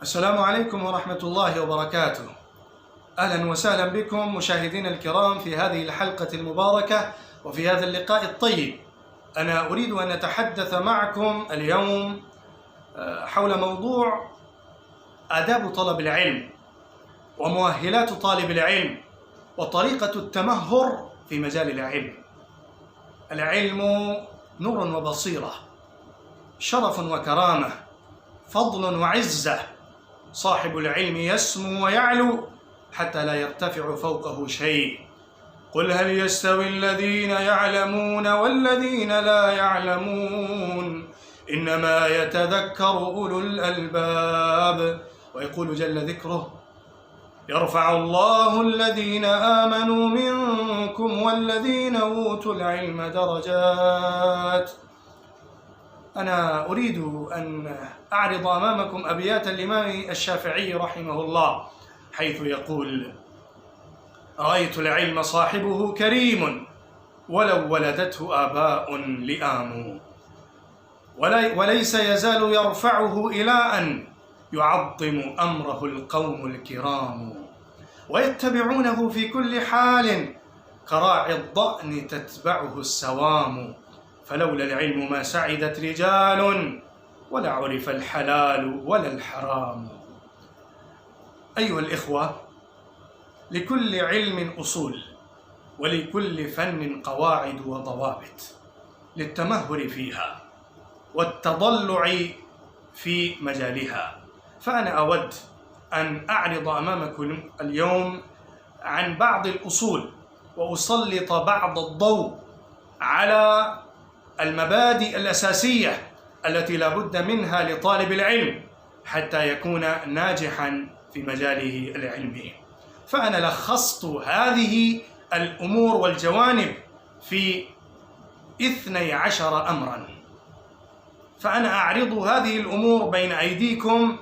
السلام عليكم ورحمة الله وبركاته. أهلا وسهلا بكم مشاهدينا الكرام في هذه الحلقة المباركة وفي هذا اللقاء الطيب. أنا أريد أن أتحدث معكم اليوم حول موضوع آداب طلب العلم ومؤهلات طالب العلم وطريقة التمهر في مجال العلم. العلم نور وبصيرة، شرف وكرامة، فضل وعزة. صاحب العلم يسمو ويعلو حتى لا يرتفع فوقه شيء. قل هل يستوي الذين يعلمون والذين لا يعلمون إنما يتذكر أولو الألباب. ويقول جل ذكره: يرفع الله الذين آمنوا منكم والذين أوتوا العلم درجات. أنا أريد أن أعرض أمامكم أبيات الإمام الشافعي رحمه الله، حيث يقول: رأيت العلم صاحبه كريم ولو ولدته آباء لئام، وليس يزال يرفعه إلى أن يعظم أمره القوم الكرام، ويتبعونه في كل حال كراعي الضأن تتبعه السوام. فلولا العلم ما سعدت رجال ولا عرف الحلال ولا الحرام. أيها الإخوة، لكل علم أصول ولكل فن قواعد وضوابط للتمهر فيها والتضلع في مجالها. فأنا أود أن أعرض أمامكم اليوم عن بعض الأصول وأسلط بعض الضوء على المبادئ الأساسية التي لا بد منها لطالب العلم حتى يكون ناجحا في مجاله العلمي. فأنا لخصت هذه الأمور والجوانب في 12 أمرا، فأنا أعرض هذه الأمور بين أيديكم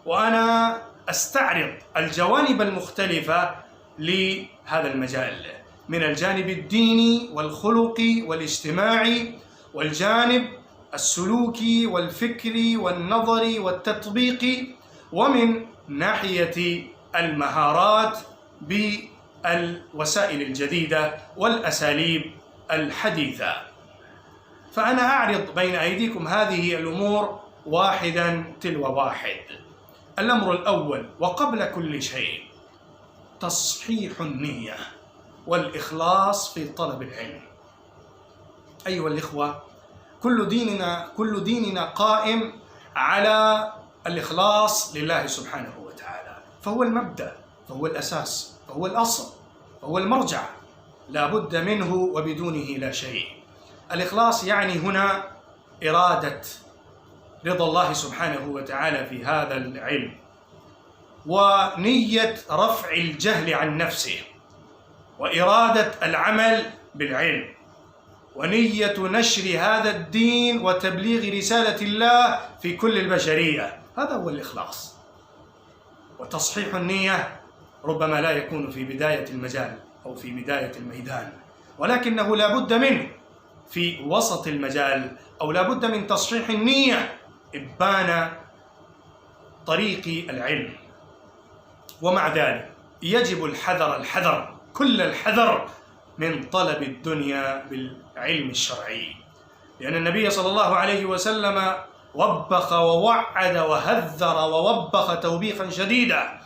وأنا أستعرض الجوانب المختلفة لهذا المجال، من الجانب الديني والخلقي والاجتماعي، والجانب السلوكي والفكري والنظري والتطبيقي، ومن ناحية المهارات بالوسائل الجديدة والأساليب الحديثة. فأنا أعرض بين أيديكم هذه الأمور واحدا تلو واحد. الأمر الأول وقبل كل شيء تصحيح النية والإخلاص في طلب العلم. أيها الإخوة، كل ديننا قائم على الإخلاص لله سبحانه وتعالى، فهو المبدأ، فهو الأساس، فهو الأصل، فهو المرجع، لا بد منه وبدونه لا شيء. الإخلاص يعني هنا إرادة رضا الله سبحانه وتعالى في هذا العلم، ونية رفع الجهل عن نفسه، وإرادة العمل بالعلم، ونية نشر هذا الدين وتبليغ رسالة الله في كل البشرية. هذا هو الإخلاص. وتصحيح النية ربما لا يكون في بداية المجال أو في بداية الميدان، ولكنه لا بد منه في وسط المجال، أو لا بد من تصحيح النية إبان طريق العلم. ومع ذلك يجب الحذر كل الحذر من طلب الدنيا بالعلم الشرعي، لأن النبي صلى الله عليه وسلم وبخ ووعد وهذر ووبخ توبيخا شديدا،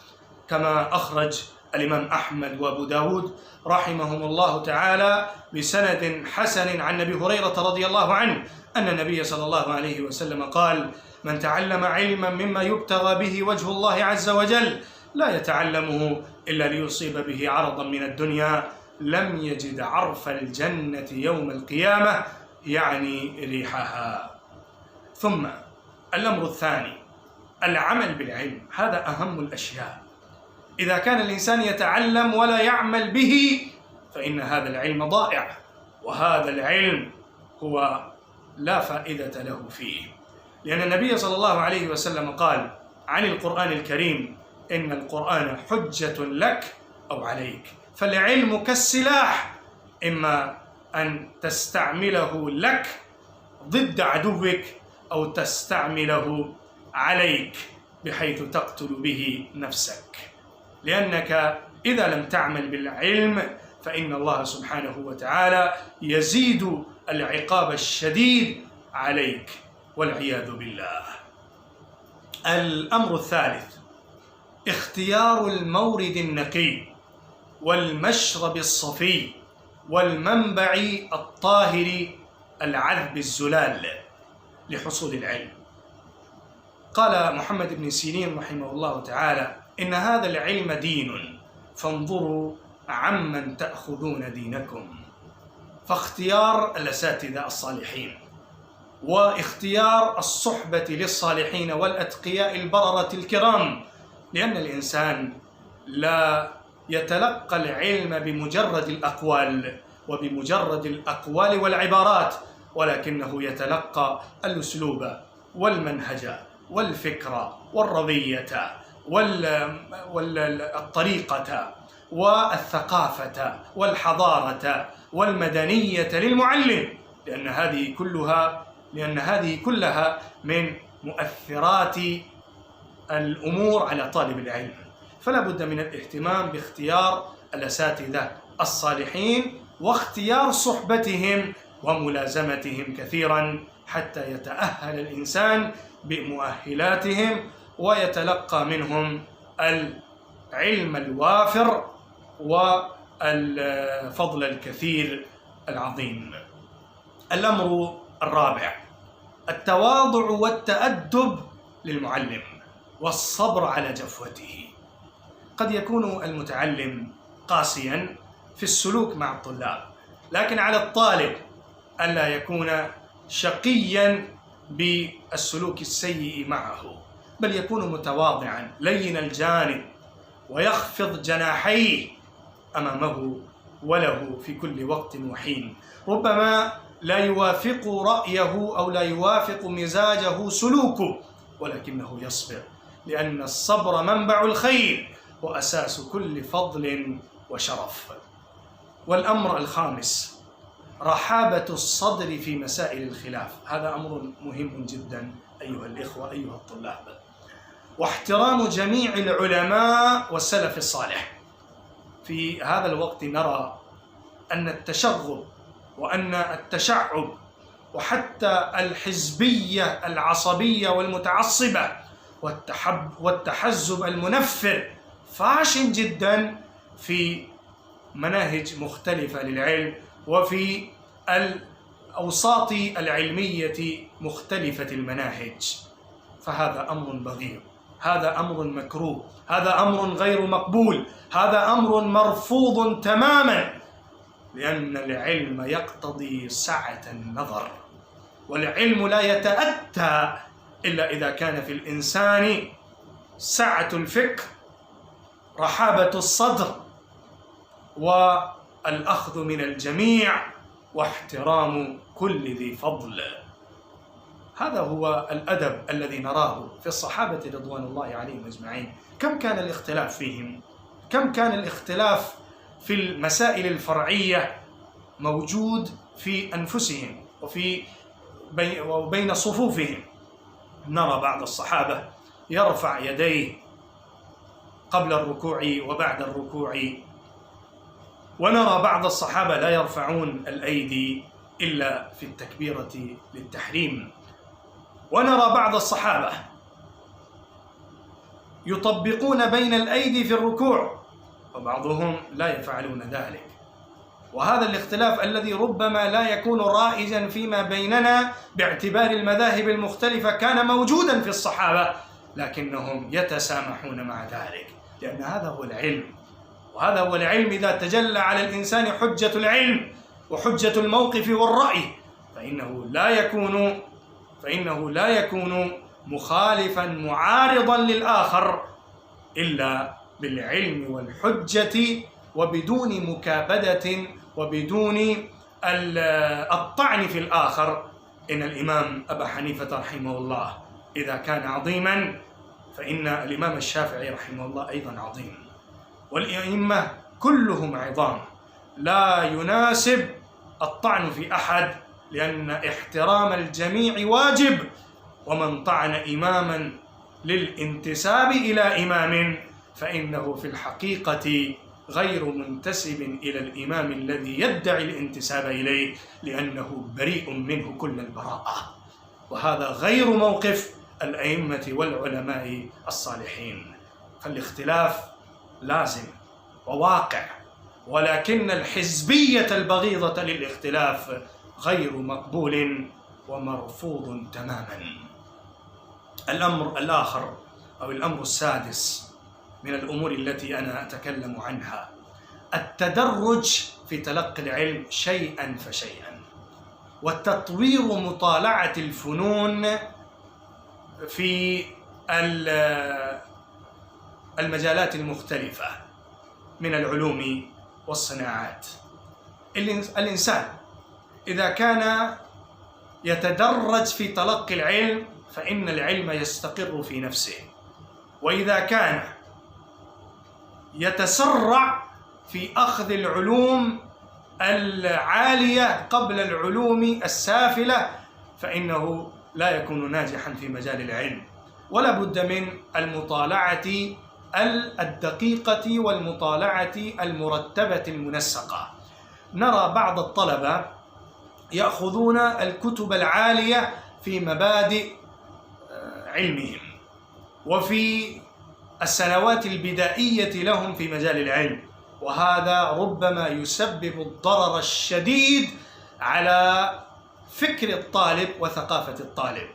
كما أخرج الإمام أحمد وأبو داود رحمهم الله تعالى بسند حسن عن أبي هريرة رضي الله عنه أن النبي صلى الله عليه وسلم قال: من تعلم علما مما يبتغى به وجه الله عز وجل لا يتعلمه إلا ليصيب به عرضا من الدنيا لم يجد عرف الجنة يوم القيامة، يعني ريحها. ثم الأمر الثاني العمل بالعلم، هذا أهم الأشياء. إذا كان الإنسان يتعلم ولا يعمل به فإن هذا العلم ضائع، وهذا العلم هو لا فائدة له فيه، لأن النبي صلى الله عليه وسلم قال عن القرآن الكريم: إن القرآن حجة لك أو عليك. فالعلم كالسلاح، إما أن تستعمله لك ضد عدوك أو تستعمله عليك. بحيث تقتل به نفسك، لأنك إذا لم تعمل بالعلم فإن الله سبحانه وتعالى يزيد العقاب الشديد عليك والعياذ بالله. الأمر الثالث: اختيار المورد النقي والمشرب الصفي والمنبع الطاهر العذب الزلال لحصول العلم. قال محمد بن سيرين رحمه الله تعالى: إن هذا العلم دين، فانظروا عمن تأخذون دينكم. فاختيار الأساتذة الصالحين واختيار الصحبة للصالحين والأتقياء البررة الكرام، لأن الإنسان لا يتلقى العلم بمجرد الأقوال والعبارات، ولكنه يتلقى الأسلوب والمنهج والفكرة والرضية والطريقة والثقافة والحضارة والمدنية للمعلم، لأن هذه كلها من مؤثرات الأمور على طالب العلم. فلا بد من الاهتمام باختيار الأساتذة الصالحين واختيار صحبتهم وملازمتهم كثيرا حتى يتأهل الإنسان بمؤهلاتهم ويتلقى منهم العلم الوافر والفضل الكثير العظيم. الأمر الرابع: التواضع والتأدب للمعلم والصبر على جفوته. قد يكون المتعلم قاسيا في السلوك مع الطلاب، لكن على الطالب ألا يكون شقيا بالسلوك السيء معه، بل يكون متواضعا لين الجانب ويخفض جناحيه أمامه وله في كل وقت وحين. ربما لا يوافق رأيه أو لا يوافق مزاجه سلوكه، ولكنه يصبر، لأن الصبر منبع الخير وأساس كل فضل وشرف. والأمر الخامس: رحابة الصدر في مسائل الخلاف. هذا أمر مهم جدا أيها الإخوة أيها الطلاب. واحترام جميع العلماء والسلف الصالح. في هذا الوقت نرى أن التشغب وأن التشعب وحتى الحزبية العصبية والمتعصبة والتحزب المنفر فاش جدا في مناهج مختلفة للعلم وفي الأوساط العلمية مختلفة المناهج، فهذا أمر بغيض، هذا أمر مكروه، هذا أمر غير مقبول، هذا أمر مرفوض تماما، لأن العلم يقتضي سعة النظر، والعلم لا يتأتى إلا إذا كان في الإنسان سعة الفكر، رحابة الصدر، والأخذ من الجميع، واحترام كل ذي فضل. هذا هو الأدب الذي نراه في الصحابة رضوان الله عليهم أجمعين. كم كان الاختلاف فيهم، كم كان الاختلاف في المسائل الفرعية موجود في أنفسهم وبين صفوفهم. نرى بعض الصحابة يرفع يديه قبل الركوع وبعد الركوع، ونرى بعض الصحابة لا يرفعون الأيدي إلا في التكبيرة للتحريم، ونرى بعض الصحابة يطبقون بين الأيدي في الركوع وبعضهم لا يفعلون ذلك. وهذا الاختلاف الذي ربما لا يكون رائجا فيما بيننا باعتبار المذاهب المختلفة كان موجودا في الصحابة، لكنهم يتسامحون مع ذلك، لأن هذا هو العلم. وهذا هو العلم إذا تجلى على الإنسان حجة العلم وحجة الموقف والرأي، فإنه لا يكون مخالفا معارضا للآخر إلا بالعلم والحجة وبدون مكابدة وبدون الطعن في الآخر. إن الإمام أبا حنيفة رحمه الله إذا كان عظيما فإن الإمام الشافعي رحمه الله أيضا عظيم، والأئمة كلهم عظام، لا يناسب الطعن في أحد، لأن احترام الجميع واجب، ومن طعن إماما للانتساب إلى إمام، فإنه في الحقيقة غير منتسب إلى الإمام الذي يدعي الانتساب إليه، لأنه بريء منه كل البراءة. وهذا غير موقف الأئمة والعلماء الصالحين. فالاختلاف لازم وواقع، ولكن الحزبية البغيضة للاختلاف غير مقبول ومرفوض تماما. الأمر الآخر أو الأمر السادس من الأمور التي أنا أتكلم عنها التدرج في تلقي العلم شيئا فشيئا، وتطوير مطالعة الفنون في المجالات المختلفة من العلوم والصناعات. الإنسان إذا كان يتدرج في تلقي العلم فإن العلم يستقر في نفسه، وإذا كان يتسرع في أخذ العلوم العالية قبل العلوم السافلة فإنه لا يكون ناجحا في مجال العلم. ولا بد من المطالعة الدقيقة والمطالعة المرتبة المنسقة. نرى بعض الطلبة يأخذون الكتب العالية في مبادئ علمهم وفي السنوات البدائية لهم في مجال العلم، وهذا ربما يسبب الضرر الشديد على فكر الطالب وثقافة الطالب،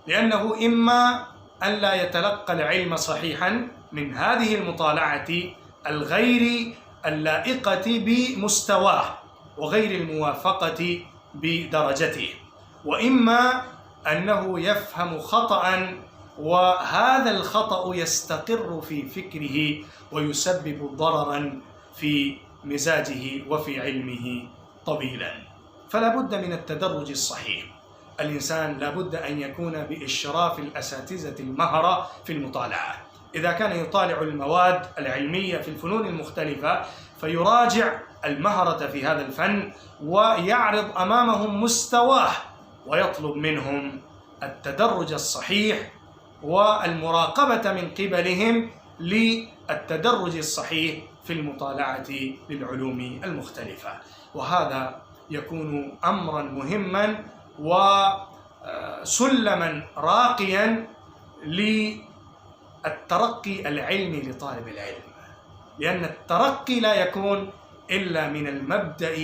لأنه إما أن لا يتلقى العلم صحيحا من هذه المطالعة الغير اللائقة بمستواه وغير الموافقة بدرجته، وإما أنه يفهم خطأ وهذا الخطأ يستقر في فكره ويسبب ضررا في مزاجه وفي علمه طويلا. فلا بد من التدرج الصحيح. الإنسان لا بد أن يكون بإشراف الأساتذة المهرة في المطالعة. إذا كان يطالع المواد العلمية في الفنون المختلفة فيراجع المهرة في هذا الفن ويعرض أمامهم مستواه ويطلب منهم التدرج الصحيح والمراقبة من قبلهم للتدرج الصحيح في المطالعة للعلوم المختلفة. وهذا يكون أمرا مهما وسلما راقيا للترقي العلمي لطالب العلم، لأن الترقي لا يكون إلا من المبدأ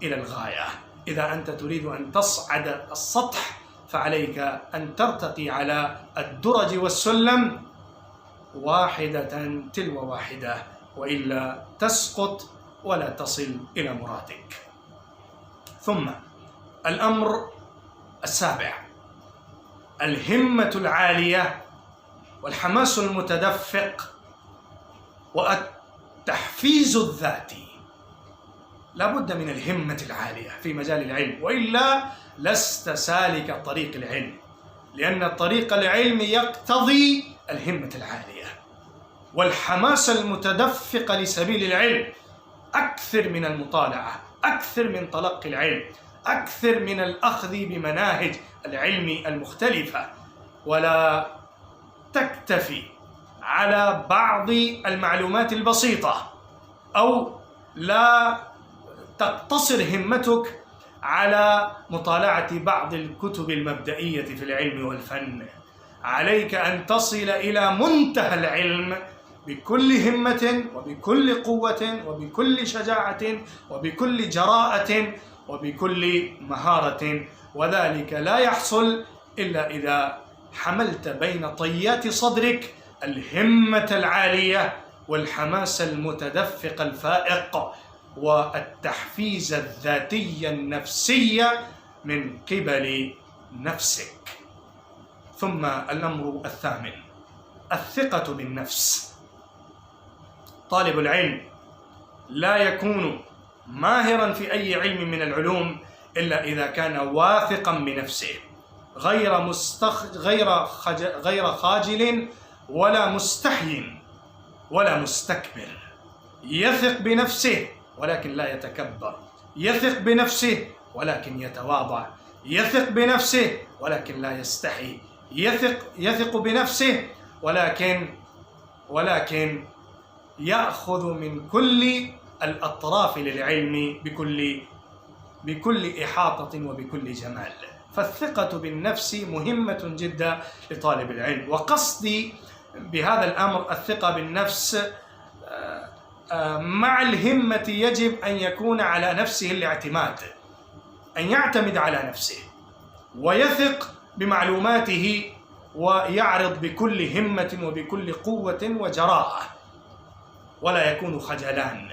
إلى الغاية. إذا أنت تريد أن تصعد السطح فعليك أن ترتقي على الدرج والسلم واحدة تلو واحدة، وإلا تسقط ولا تصل إلى مرادك. ثم الأمر السابع الهمة العالية والحماس المتدفق والتحفيز الذاتي. لا بد من الهمة العالية في مجال العلم، وإلا لست سالك طريق العلم، لأن طريق العلم يقتضي الهمة العالية والحماس المتدفق لسبيل العلم. أكثر من المطالعة، أكثر من تلقي العلم، أكثر من الأخذ بمناهج العلم المختلفة، ولا تكتفي على بعض المعلومات البسيطة، أو لا تقتصر همتك على مطالعة بعض الكتب المبدئية في العلم والفن. عليك أن تصل إلى منتهى العلم بكل همة وبكل قوة وبكل شجاعة وبكل جراءة وبكل مهارة، وذلك لا يحصل إلا إذا حملت بين طيات صدرك الهمة العالية والحماس المتدفق الفائق والتحفيز الذاتي النفسي من قبل نفسك. ثم الأمر الثامن الثقة بالنفس. طالب العلم لا يكون ماهرا في أي علم من العلوم إلا إذا كان واثقا بنفسه، غير خاجل ولا مستحي ولا مستكبر. يثق بنفسه ولكن لا يتكبر، يثق بنفسه ولكن يتواضع، يثق بنفسه ولكن لا يستحي، يثق بنفسه، ولكن يأخذ من كل الأطراف للعلم بكل إحاطة وبكل جمال. فالثقة بالنفس مهمة جدا لطالب العلم. وقصدي بهذا الأمر الثقة بالنفس مع الهمة يجب أن يكون على نفسه الاعتماد، أن يعتمد على نفسه ويثق بمعلوماته ويعرض بكل همة وبكل قوة وجراءة ولا يكون خجلان.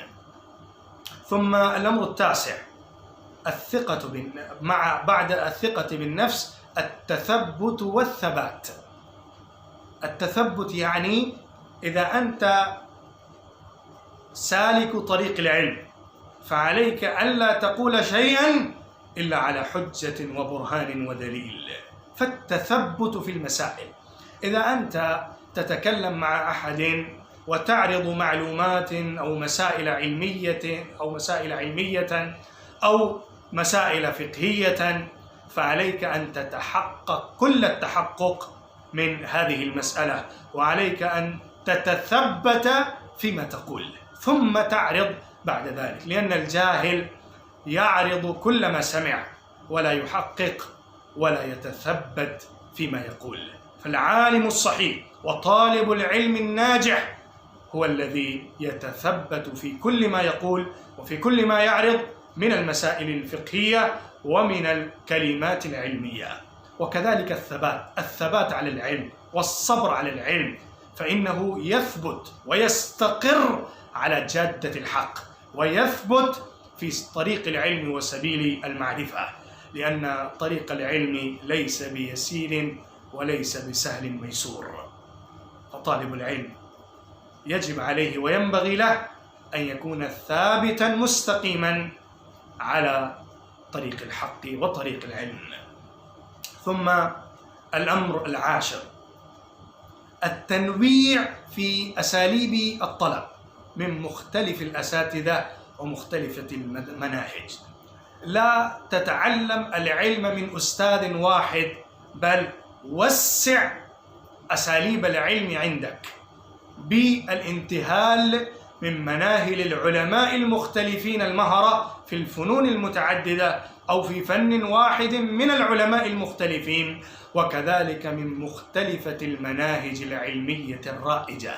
ثم الأمر التاسع بعد الثقة بالنفس التثبت والثبات. التثبت يعني إذا أنت سالك طريق العلم فعليك ألا تقول شيئا إلا على حجة وبرهان ودليل. فالتثبت في المسائل، إذا أنت تتكلم مع أحد وتعرض معلومات أو مسائل علمية أو مسائل فقهية، فعليك أن تتحقق كل التحقق من هذه المسألة، وعليك أن تتثبت فيما تقول ثم تعرض بعد ذلك، لأن الجاهل يعرض كل ما سمع ولا يحقق ولا يتثبت فيما يقول. فالعالم الصحيح وطالب العلم الناجح هو الذي يتثبت في كل ما يقول وفي كل ما يعرض من المسائل الفقهية ومن الكلمات العلمية. وكذلك الثبات على العلم والصبر على العلم، فإنه يثبت ويستقر على جادة الحق ويثبت في طريق العلم وسبيل المعرفة، لأن طريق العلم ليس بيسير وليس بسهل ميسور. فطالب العلم يجب عليه وينبغي له أن يكون ثابتا مستقيما على طريق الحق وطريق العلم. ثم الأمر العاشر التنويع في أساليب الطلب من مختلف الأساتذة ومختلفة المناهج. لا تتعلم العلم من أستاذ واحد، بل وسع أساليب العلم عندك بالانتهال من مناهل العلماء المختلفين المهرة في الفنون المتعددة أو في فن واحد من العلماء المختلفين، وكذلك من مختلفة المناهج العلمية الرائجة.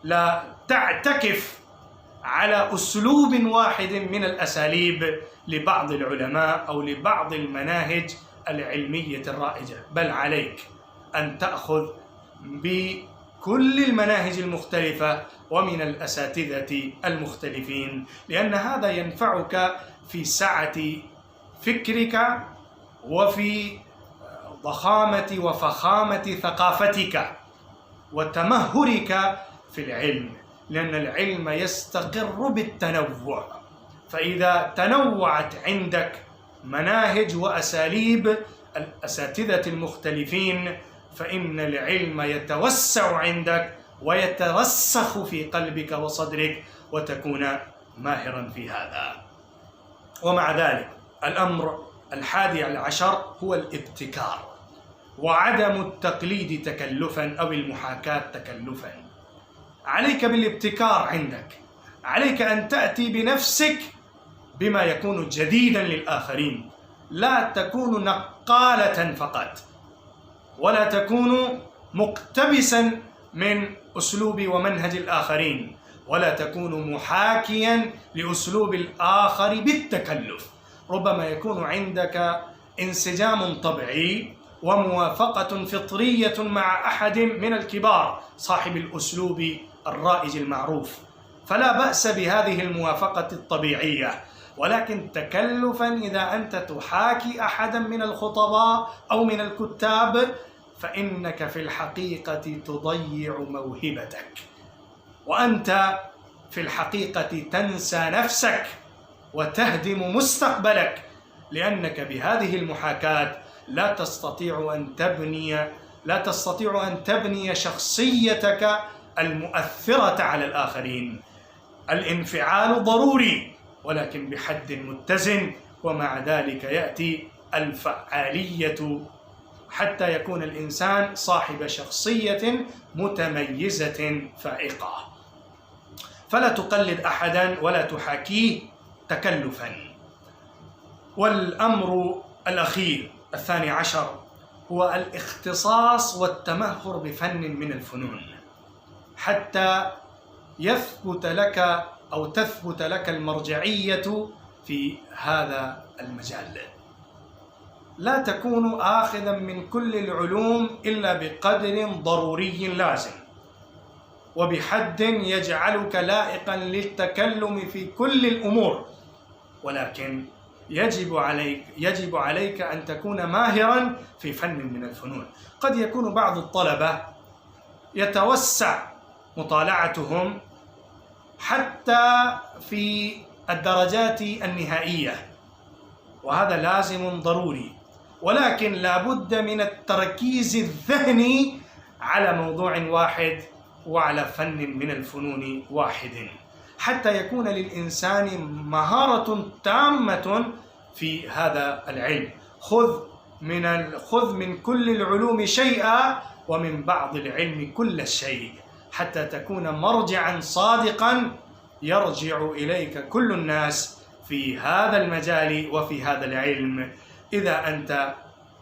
لا تعتكف على أسلوب واحد من الأساليب لبعض العلماء أو لبعض المناهج العلمية الرائجة، بل عليك أن تأخذ بكل المناهج المختلفة ومن الأساتذة المختلفين، لأن هذا ينفعك في سعة فكرك وفي ضخامة وفخامة ثقافتك وتمهرك في العلم، لأن العلم يستقر بالتنوع. فإذا تنوعت عندك مناهج وأساليب الأساتذة المختلفين فإن العلم يتوسع عندك ويترسخ في قلبك وصدرك وتكون ماهرا في هذا. ومع ذلك الأمر 11 هو الابتكار وعدم التقليد تكلفا أو المحاكاة تكلفا. عليك بالابتكار عندك، عليك أن تأتي بنفسك بما يكون جديدا للآخرين، لا تكون نقالة فقط ولا تكون مقتبسا من أسلوب ومنهج الآخرين، ولا تكون محاكيا لأسلوب الآخر بالتكلف. ربما يكون عندك انسجام طبيعي وموافقة فطرية مع أحد من الكبار صاحب الأسلوب الرائج المعروف، فلا بأس بهذه الموافقة الطبيعية، ولكن تكلفا إذا أنت تحاكي أحدا من الخطباء أو من الكتاب فإنك في الحقيقة تضيع موهبتك، وأنت في الحقيقة تنسى نفسك وتهدم مستقبلك، لأنك بهذه المحاكاة لا تستطيع أن تبني شخصيتك المؤثرة على الآخرين. الانفعال ضروري ولكن بحد متزن، ومع ذلك يأتي الفعالية حتى يكون الإنسان صاحب شخصية متميزة فائقة. فلا تقلد أحدا ولا تحاكيه تكلفا. والأمر الأخير 12 هو الاختصاص والتمهر بفن من الفنون حتى يثبت لك أو تثبت لك المرجعية في هذا المجال. لا تكون آخذا من كل العلوم إلا بقدر ضروري لازم وبحد يجعلك لائقا للتكلم في كل الأمور، ولكن يجب عليك أن تكون ماهرا في فن من الفنون. قد يكون بعض الطلبة يتوسع مطالعتهم حتى في الدرجات النهائية، وهذا لازم ضروري، ولكن لا بد من التركيز الذهني على موضوع واحد وعلى فن من الفنون واحد حتى يكون للإنسان مهارة تامة في هذا العلم. خذ من كل العلوم شيئا ومن بعض العلم كل شيء حتى تكون مرجعا صادقا يرجع إليك كل الناس في هذا المجال وفي هذا العلم. إذا أنت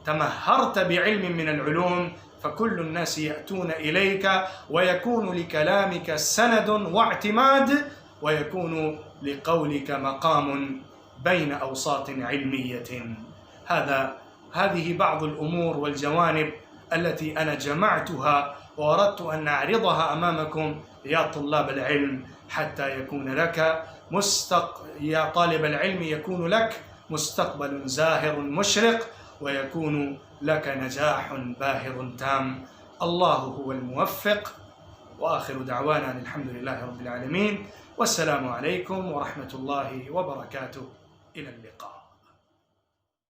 تمهرت بعلم من العلوم فكل الناس يأتون إليك ويكون لكلامك سند واعتماد ويكون لقولك مقام بين أوساط علمية. هذه بعض الأمور والجوانب التي أنا جمعتها وأردت أن أعرضها أمامكم يا طلاب العلم حتى يكون لك يا طالب العلم يكون لك مستقبل زاهر مشرق ويكون لك نجاح باهر تام. الله هو الموفق، وآخر دعوانا الحمد لله رب العالمين، والسلام عليكم ورحمة الله وبركاته. إلى اللقاء.